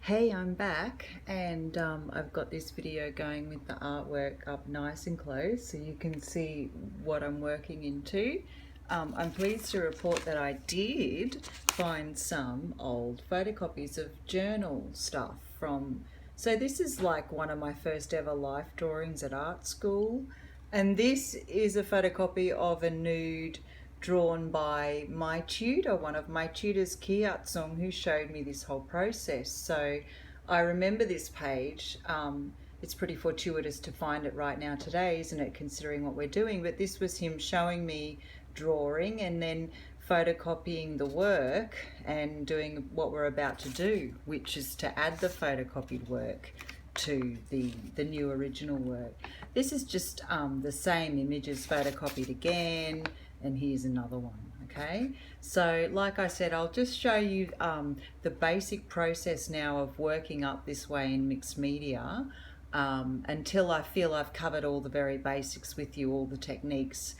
Hey, I'm back and I've got this video going with the artwork up nice and close so you can see what I'm working into. I'm pleased to report that I did find some old photocopies of journal stuff so this is like one of my first ever life drawings at art school, and this is a photocopy of a nude drawn by my tutor, one of my tutors, Kiatsung, who showed me this whole process. So I remember this page. It's pretty fortuitous to find it right now today, isn't it, considering what we're doing? But this was him showing me drawing and then photocopying the work and doing what we're about to do, which is to add the photocopied work to the new original work. This is just the same images photocopied again, and here's another one. Okay, so like I said, I'll just show you the basic process now of working up this way in mixed media until I feel I've covered all the very basics with you, all the techniques,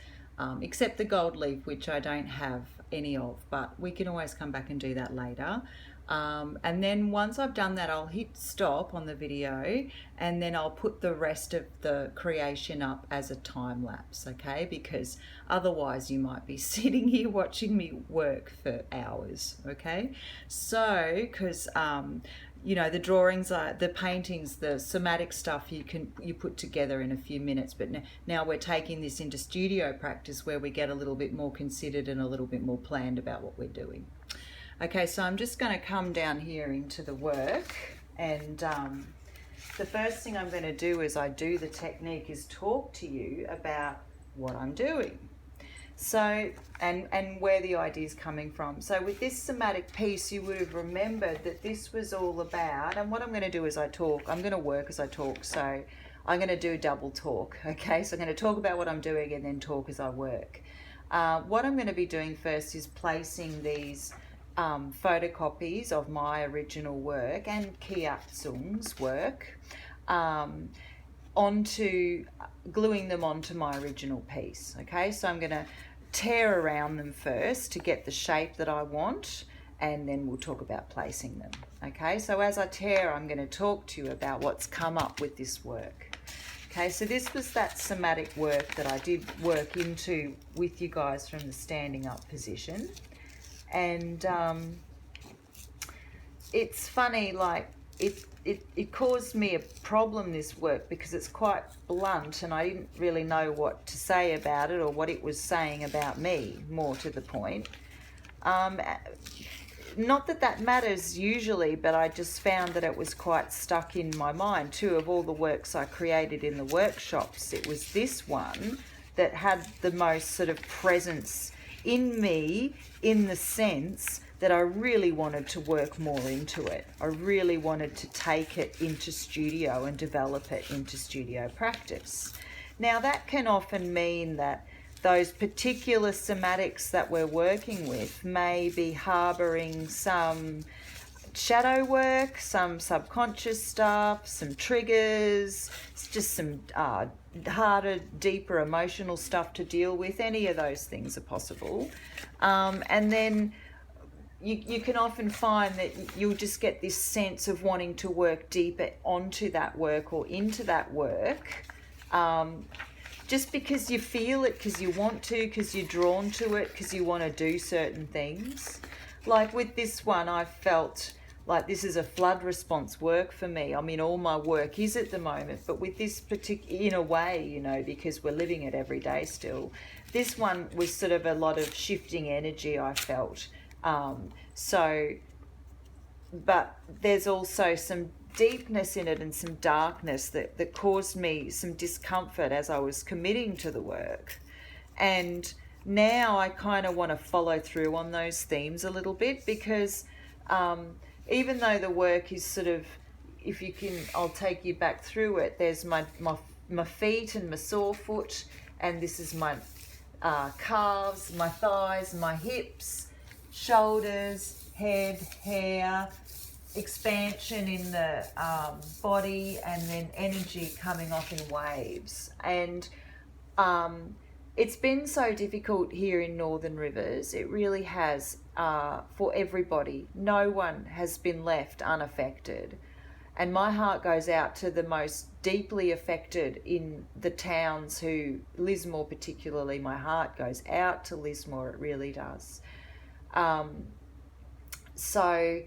except the gold leaf, which I don't have any of, but we can always come back and do that later. And then once I've done that, I'll hit stop on the video and then I'll put the rest of the creation up as a time lapse, okay? Because otherwise you might be sitting here watching me work for hours, okay? So, because you know, the drawings are the paintings, the somatic stuff you put together in a few minutes, but now we're taking this into studio practice where we get a little bit more considered and a little bit more planned about what we're doing. Okay, so I'm just going to come down here into the work, and the first thing I'm going to do as I do the technique is talk to you about what I'm doing. So, and where the idea is coming from. So with this somatic piece, you would have remembered that this was all about, and what I'm going to do as I talk, I'm going to work as I talk, so I'm going to do double talk, okay? So I'm going to talk about what I'm doing and then talk as I work. What I'm going to be doing first is placing these photocopies of my original work and Kiatsung's work gluing them onto my original piece. Okay, so I'm going to tear around them first to get the shape that I want, and then we'll talk about placing them. Okay, so as I tear, I'm going to talk to you about what's come up with this work. Okay, so this was that somatic work that I did work into with you guys from the standing up position. And it's funny, like it caused me a problem, this work, because it's quite blunt and I didn't really know what to say about it or what it was saying about me, more to the point. Not that that matters usually, but I just found that it was quite stuck in my mind too. Of all the works I created in the workshops, it was this one that had the most sort of presence in me, in the sense that I really wanted to work more into it. I really wanted to take it into studio and develop it into studio practice. Now that can often mean that those particular somatics that we're working with may be harboring some shadow work, some subconscious stuff, some triggers, just some harder, deeper emotional stuff to deal with. Any of those things are possible. And then you can often find that you'll just get this sense of wanting to work deeper onto that work or into that work, just because you feel it, because you want to, because you're drawn to it, because you want to do certain things. Like with this one, I felt like this is a flood response work for me. I mean, all my work is at the moment, but with this particular, in a way, you know, because we're living it every day still, this one was sort of a lot of shifting energy, I felt. But there's also some deepness in it and some darkness that caused me some discomfort as I was committing to the work. And now I kind of want to follow through on those themes a little bit, because even though the work is sort of, if you can, I'll take you back through it. There's my feet and my sore foot, and this is my calves, my thighs, my hips, shoulders, head, hair, expansion in the body, and then energy coming off in waves. And it's been so difficult here in Northern Rivers. It really has, for everybody. No one has been left unaffected. And my heart goes out to the most deeply affected in the towns who, Lismore particularly, my heart goes out to Lismore, it really does. So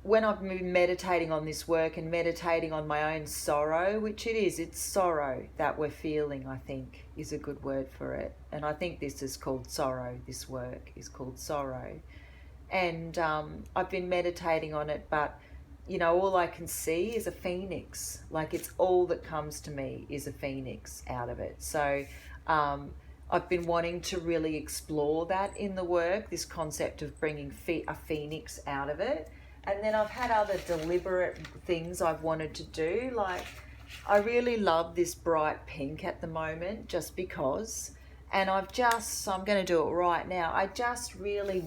when I've been meditating on this work and meditating on my own sorrow, which it's sorrow that we're feeling, I think, is a good word for it. And I think this is called sorrow, this work is called sorrow. And I've been meditating on it, but, you know, all I can see is a phoenix. Like, it's all that comes to me is a phoenix out of it. So I've been wanting to really explore that in the work, this concept of bringing a phoenix out of it. And then I've had other deliberate things I've wanted to do. Like, I really love this bright pink at the moment, just because. And so I'm going to do it right now. I just really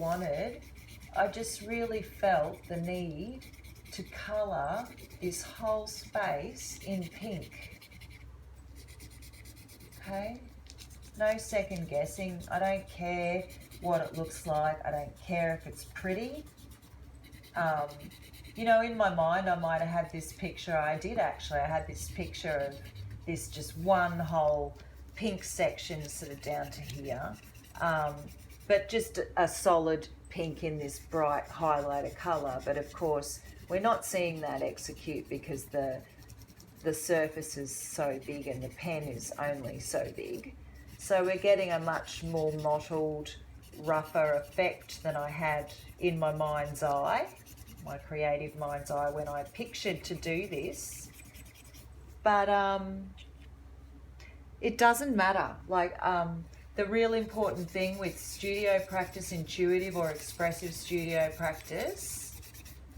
felt the need to colour this whole space in pink. Okay? No second guessing. I don't care what it looks like. I don't care if it's pretty. You know, in my mind, I might have had this picture. I had this picture of this just one whole pink section sort of down to here. But just a solid pink in this bright highlighter colour. But of course, we're not seeing that execute because the surface is so big and the pen is only so big. So we're getting a much more mottled, rougher effect than I had in my mind's eye, my creative mind's eye, when I pictured to do this. But it doesn't matter. Like, the real important thing with studio practice, intuitive or expressive studio practice,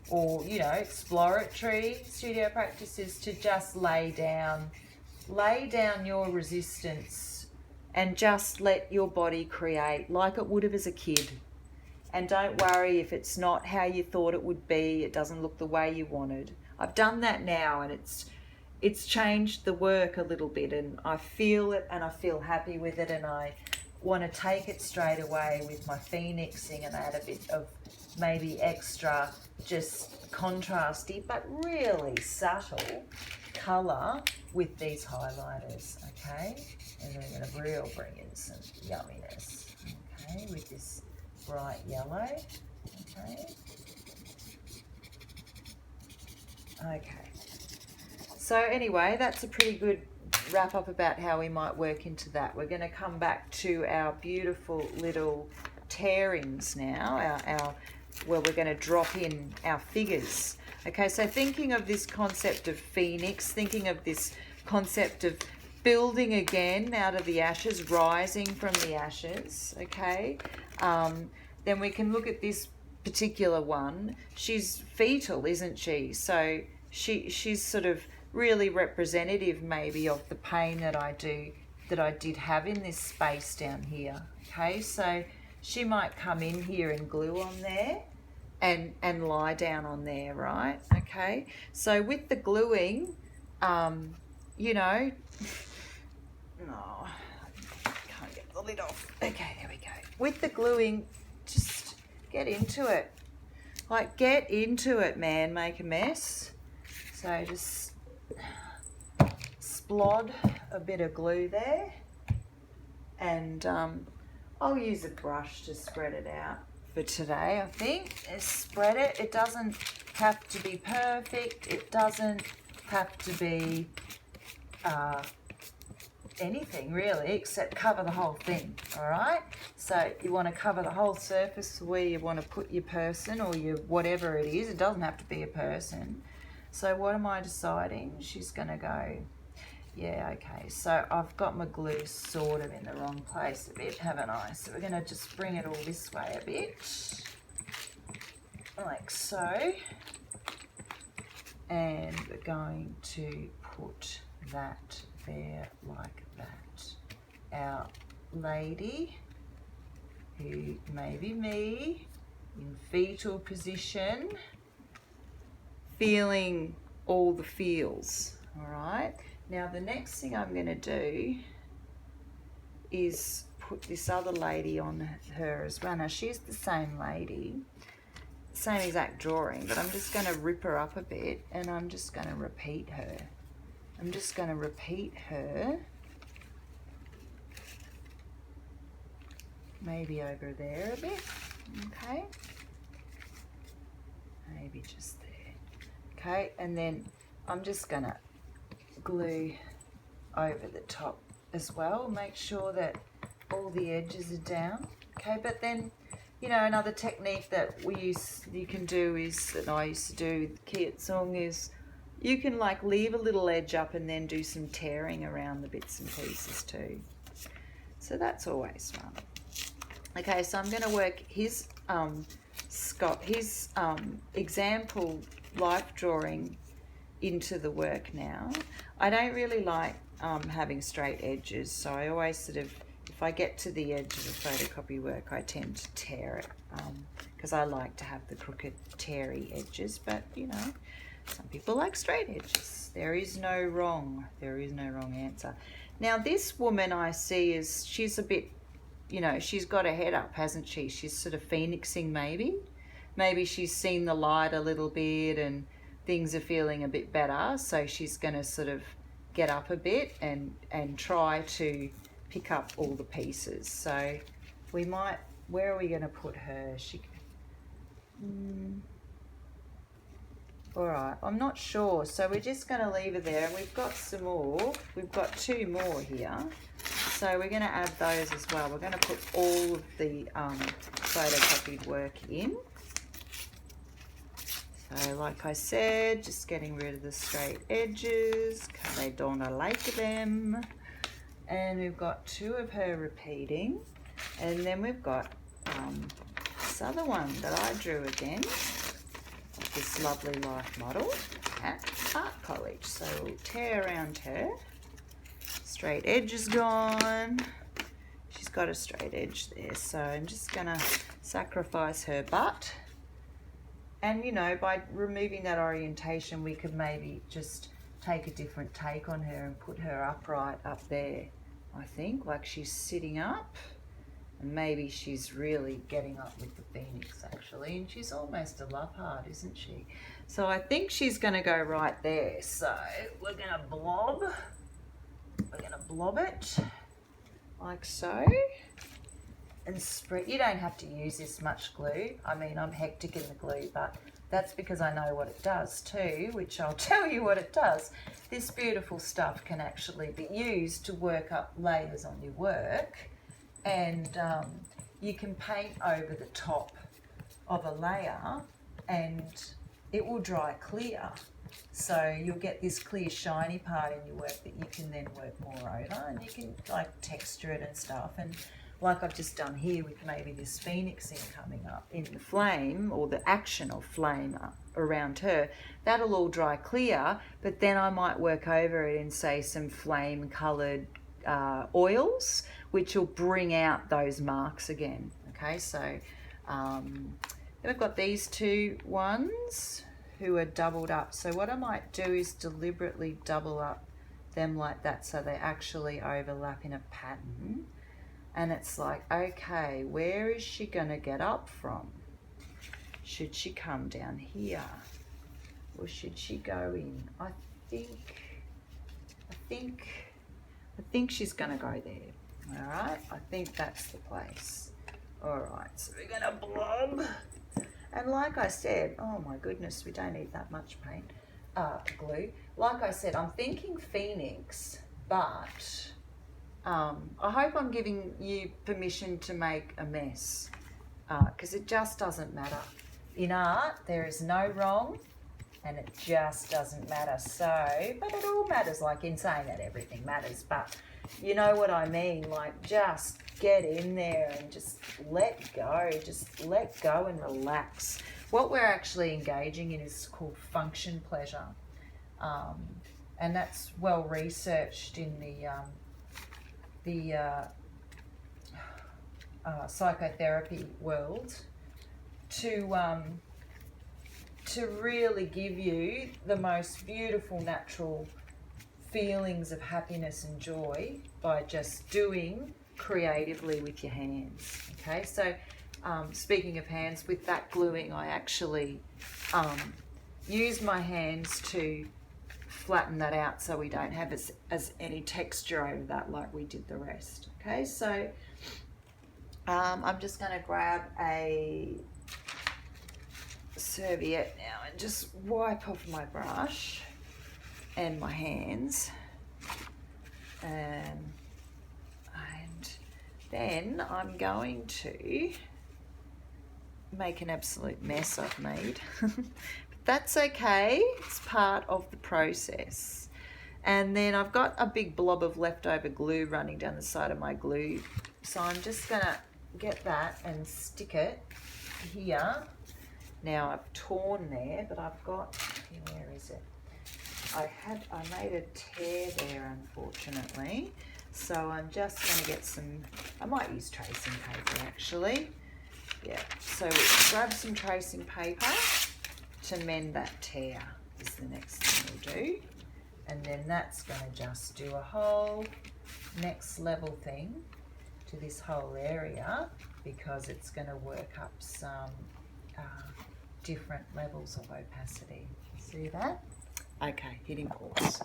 or, you know, exploratory studio practice, is to just lay down your resistance and just let your body create like it would have as a kid. And don't worry if it's not how you thought it would be, it doesn't look the way you wanted. I've done that now, and it's changed the work a little bit, and I feel it and I feel happy with it, and I want to take it straight away with my phoenixing and add a bit of maybe extra just contrasty but really subtle colour with these highlighters, okay? And then I'm going to really bring in some yumminess, okay, with this bright yellow, okay? Okay. So anyway, that's a pretty good wrap up about how we might work into that. We're going to come back to our beautiful little tearings now, where we're going to drop in our figures. Okay, so thinking of this concept of phoenix, thinking of this concept of building again out of the ashes, rising from the ashes, okay? Then we can look at this particular one. She's fetal, isn't she? So she's sort of really representative maybe of the pain that I did have in this space down here. Okay, so she might come in here and glue on there and lie down on there, right? Okay, so with the gluing, you know, no, I can't get the lid off. Okay, there we go. With the gluing, just get into it. Like, get into it, man, make a mess. So just splod a bit of glue there, and I'll use a brush to spread it out for today, I think. Spread it. It doesn't have to be perfect. It doesn't have to be anything really, except cover the whole thing, all right? So you want to cover the whole surface where you want to put your person or your whatever it is. It doesn't have to be a person. So what am I deciding? She's going to go, yeah, okay. So I've got my glue sort of in the wrong place a bit, haven't I? So we're going to just bring it all this way a bit, like so. And we're going to put that there like that. Our lady, who may be me, in fetal position, feeling all the feels, all right? Now the next thing I'm going to do is put this other lady on her as well. Now she's the same lady, same exact drawing, but I'm just going to rip her up a bit and I'm just going to repeat her. I'm just going to repeat her, maybe over there a bit, okay, maybe just there, okay, and then I'm just going to glue over the top as well, make sure that all the edges are down, okay. But then, you know, another technique that you can do is, that I used to do with Kietzung, is you can like leave a little edge up and then do some tearing around the bits and pieces too. So that's always fun. Okay, so I'm going to work his example life drawing into the work now. I don't really like having straight edges, so I always sort of, if I get to the edge of the photocopy work, I tend to tear it, because I like to have the crooked, teary edges, but you know, some people like straight edges. There is no wrong answer. Now this woman I see is, she's a bit, you know, she's got her head up, hasn't she? She's sort of phoenixing maybe. Maybe she's seen the light a little bit and things are feeling a bit better, so she's going to sort of get up a bit and try to pick up all the pieces. So we might, where are we going to put her? All right, I'm not sure, so we're just going to leave her there, and we've got some more. We've got 2 more here, so we're going to add those as well. We're going to put all of the photocopied work in. So like I said, just getting rid of the straight edges because I don't like them. And we've got 2 of her repeating, and then we've got this other one that I drew again, this lovely life model at art college. So we'll tear around her. Straight edge is gone. She's got a straight edge there, so I'm just gonna sacrifice her butt. And you know, by removing that orientation, we could maybe just take a different take on her and put her upright up there, I think, like she's sitting up. And maybe she's really getting up with the phoenix actually, and she's almost a love heart, isn't she? So I think she's going to go right there. So we're going to blob it like so, and spread. You don't have to use this much glue. I mean, I'm hectic in the glue, but that's because I know what it does too, which I'll tell you what it does. This beautiful stuff can actually be used to work up layers on your work. And you can paint over the top of a layer and it will dry clear. So you'll get this clear shiny part in your work that you can then work more over, and you can like texture it and stuff. And like I've just done here with maybe this phoenixing coming up in the flame, or the action of flame around her, that'll all dry clear, but then I might work over it in say some flame coloured oils, which will bring out those marks again. Okay, so then we've got these 2 ones who are doubled up. So what I might do is deliberately double up them like that so they actually overlap in a pattern. And it's like, okay, where is she gonna get up from? Should she come down here, or should she go in? I think she's gonna go there. All right, I think that's the place. All right, so we're gonna blob. And like I said, oh my goodness, we don't need that much paint, glue. Like I said, I'm thinking phoenix, but I hope I'm giving you permission to make a mess, because it just doesn't matter. In art, there is no wrong, and it just doesn't matter. So, but it all matters, like in saying that everything matters, but you know what I mean, like just get in there and just let go and relax. What we're actually engaging in is called function pleasure, and that's well researched in the psychotherapy world, to really give you the most beautiful natural feelings of happiness and joy by just doing creatively with your hands. Okay, so speaking of hands, with that gluing, I actually use my hands to flatten that out so we don't have as any texture over that like we did the rest. Okay, so I'm just going to grab a serviette now and just wipe off my brush and my hands, and then I'm going to make an absolute mess I've made. But that's okay, it's part of the process. And then I've got a big blob of leftover glue running down the side of my glue, so I'm just gonna get that and stick it here. Now I've torn there, but I've got, where is it? I made a tear there, unfortunately. So I'm just going to get some, I might use tracing paper actually. Yeah, so grab some tracing paper to mend that tear is the next thing we'll do. And then that's going to just do a whole next level thing to this whole area, because it's going to work up some different levels of opacity. See that? Okay, hitting pause.